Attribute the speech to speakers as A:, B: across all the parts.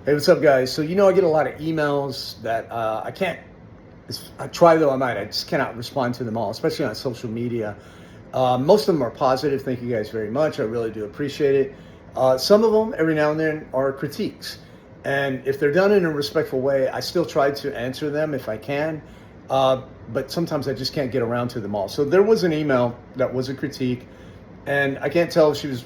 A: Hey, what's up, guys? So, I get a lot of emails that I can't, I try though I might, I just cannot respond to them all, especially on social media. Most of them are positive. Thank you guys very much. I really do appreciate it. Some of them, every now and then, are critiques. And if they're done in a respectful way, I still try to answer them if I can. But sometimes I just can't get around to them all. So there was an email that was a critique. And I can't tell if she was,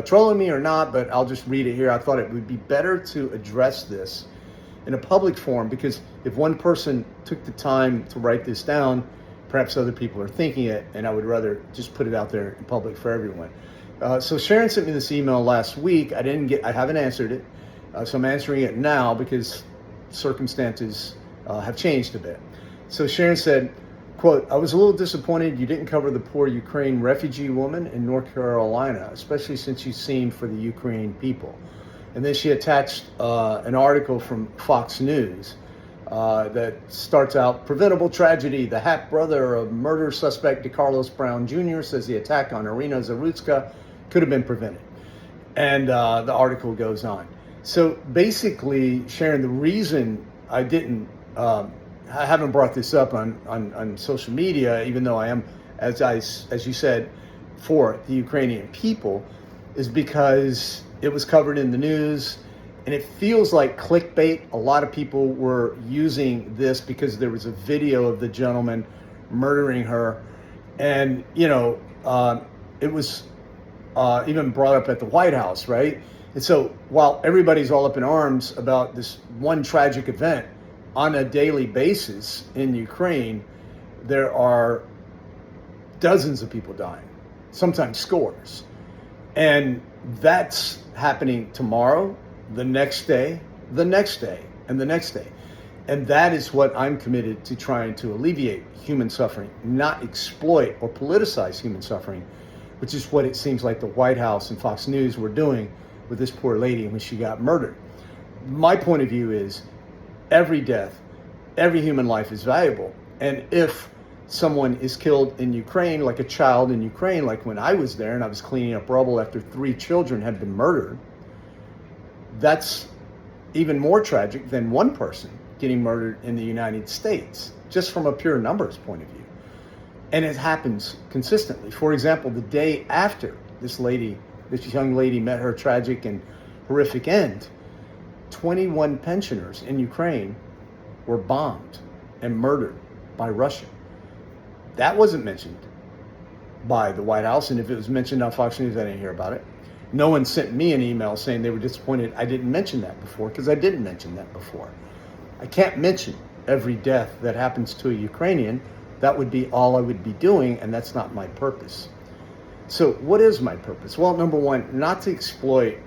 A: trolling me or not, but I'll just read it here. I thought it would be better to address this in a public forum, because if one person took the time to write this down, perhaps other people are thinking it, and I would rather just put it out there in public for everyone. So Sharon sent me this email last week. I haven't answered it. So I'm answering it now because circumstances have changed a bit. So Sharon said, quote, "I was a little disappointed you didn't cover the poor Ukraine refugee woman in North Carolina, especially since you seemed for the Ukraine people." And then she attached an article from Fox News that starts out, "Preventable tragedy. The half brother of murder suspect DeCarlos Brown Jr. says the attack on Irina Zarutska could have been prevented." And the article goes on. So basically, Sharon, the reason I haven't brought this up on social media, even though I am, as you said, for the Ukrainian people, is because it was covered in the news, and it feels like clickbait. A lot of people were using this because there was a video of the gentleman murdering her, and it was even brought up at the White House, right? And so while everybody's all up in arms about this one tragic event, on a daily basis in Ukraine, there are dozens of people dying, sometimes scores. And that's happening tomorrow, the next day, the next day, and the next day. And that is what I'm committed to trying to alleviate: human suffering, not exploit or politicize human suffering, which is what it seems like the White House and Fox News were doing with this poor lady when she got murdered. My point of view is, every death, every human life is valuable. And if someone is killed in Ukraine, like a child in Ukraine, like when I was there and I was cleaning up rubble after 3 children had been murdered, that's even more tragic than one person getting murdered in the United States, just from a pure numbers point of view. And it happens consistently. For example, the day after this young lady met her tragic and horrific end, 21 pensioners in Ukraine were bombed and murdered by Russia. That wasn't mentioned by the White House, and if it was mentioned on Fox News, I didn't hear about it. No one sent me an email saying they were disappointed I didn't mention that before, because I didn't mention that before. I can't mention every death that happens to a Ukrainian. That would be all I would be doing, and that's not my purpose. So what is my purpose? Well, number one, not to exploit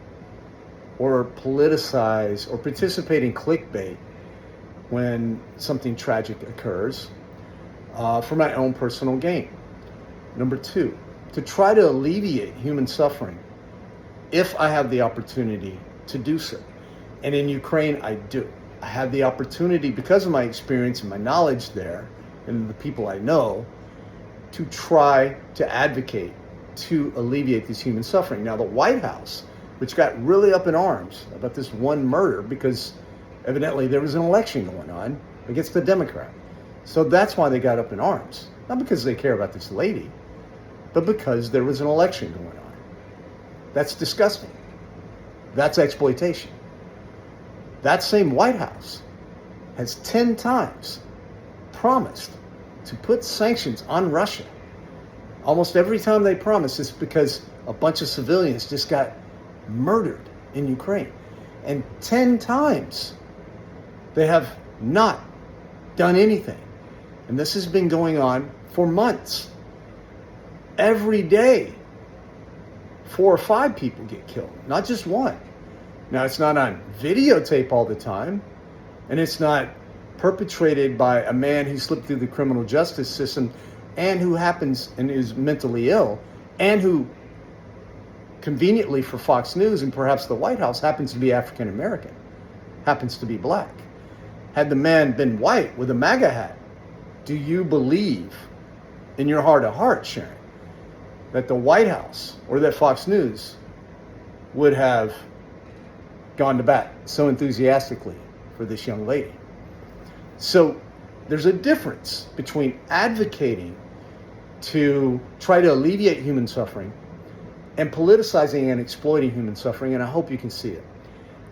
A: or politicize or participate in clickbait when something tragic occurs for my own personal gain. Number two, to try to alleviate human suffering if I have the opportunity to do so. And in Ukraine, I do. I have the opportunity, because of my experience and my knowledge there and the people I know, to try to advocate to alleviate this human suffering. Now, the White House, which got really up in arms about this one murder because evidently there was an election going on against the Democrat. So that's why they got up in arms. Not because they care about this lady, but because there was an election going on. That's disgusting. That's exploitation. That same White House has 10 times promised to put sanctions on Russia. Almost every time they promise, it's because a bunch of civilians just got murdered in Ukraine. And 10 times they have not done anything. And this has been going on for months. Every day, 4 or 5 people get killed, not just one. Now, it's not on videotape all the time, and it's not perpetrated by a man who slipped through the criminal justice system and who happens and is mentally ill, and who conveniently for Fox News and perhaps the White House happens to be African American, happens to be black. Had the man been white with a MAGA hat, do you believe in your heart of hearts, Sharon, that the White House or that Fox News would have gone to bat so enthusiastically for this young lady. So there's a difference between advocating to try to alleviate human suffering and politicizing and exploiting human suffering, and I hope you can see it.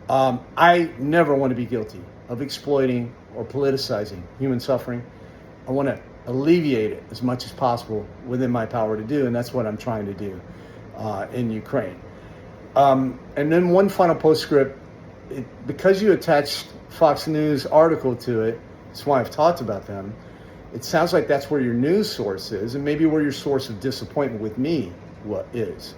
A: I never want to be guilty of exploiting or politicizing human suffering. I want to alleviate it as much as possible within my power to do, and that's what I'm trying to do in Ukraine. And then one final postscript, because you attached Fox News article to it, that's why I've talked about them. It sounds like that's where your news source is, and maybe where your source of disappointment with me is.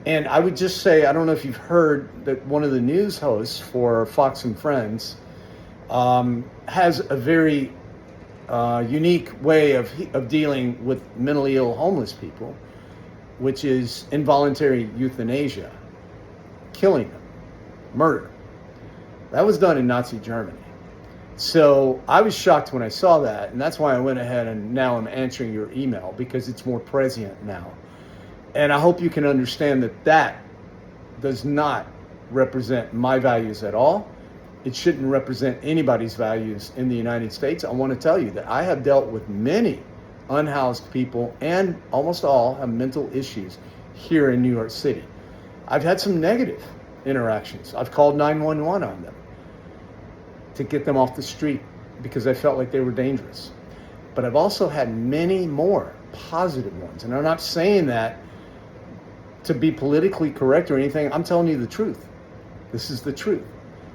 A: And I would just say, I don't know if you've heard that one of the news hosts for Fox and Friends has a very unique way of dealing with mentally ill homeless people, which is involuntary euthanasia, killing them, murder. That was done in Nazi Germany. So I was shocked when I saw that, and that's why I went ahead and now I'm answering your email, because it's more prescient now. And I hope you can understand that that does not represent my values at all. It shouldn't represent anybody's values in the United States. I want to tell you that I have dealt with many unhoused people, and almost all have mental issues here in New York City. I've had some negative interactions. I've called 911 on them to get them off the street because I felt like they were dangerous. But I've also had many more positive ones. And I'm not saying that to be politically correct or anything. I'm telling you the truth. This is the truth.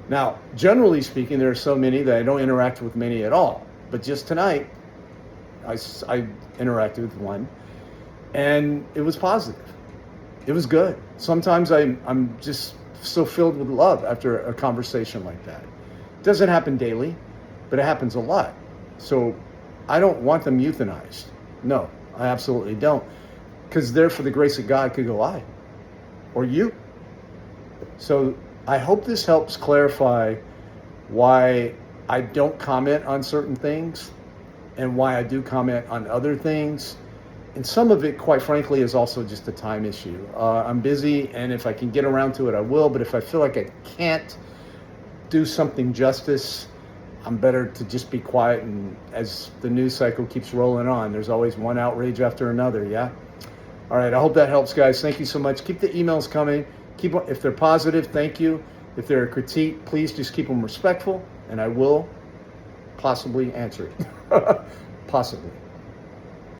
A: Now, generally speaking, there are so many that I don't interact with many at all. But just tonight, I interacted with one, and it was positive. It was good. Sometimes I'm just so filled with love after a conversation like that. It doesn't happen daily, but it happens a lot. So I don't want them euthanized. No, I absolutely don't. Because there, for the grace of God, could go I or you. So I hope this helps clarify why I don't comment on certain things and why I do comment on other things. And some of it, quite frankly, is also just a time issue. I'm busy, and if I can get around to it, I will. But if I feel like I can't do something justice, I'm better to just be quiet. And as the news cycle keeps rolling on, there's always one outrage after another, yeah? All right, I hope that helps, guys. Thank you so much. Keep the emails coming. If they're positive, thank you. If they're a critique, please just keep them respectful, and I will possibly answer it. Possibly.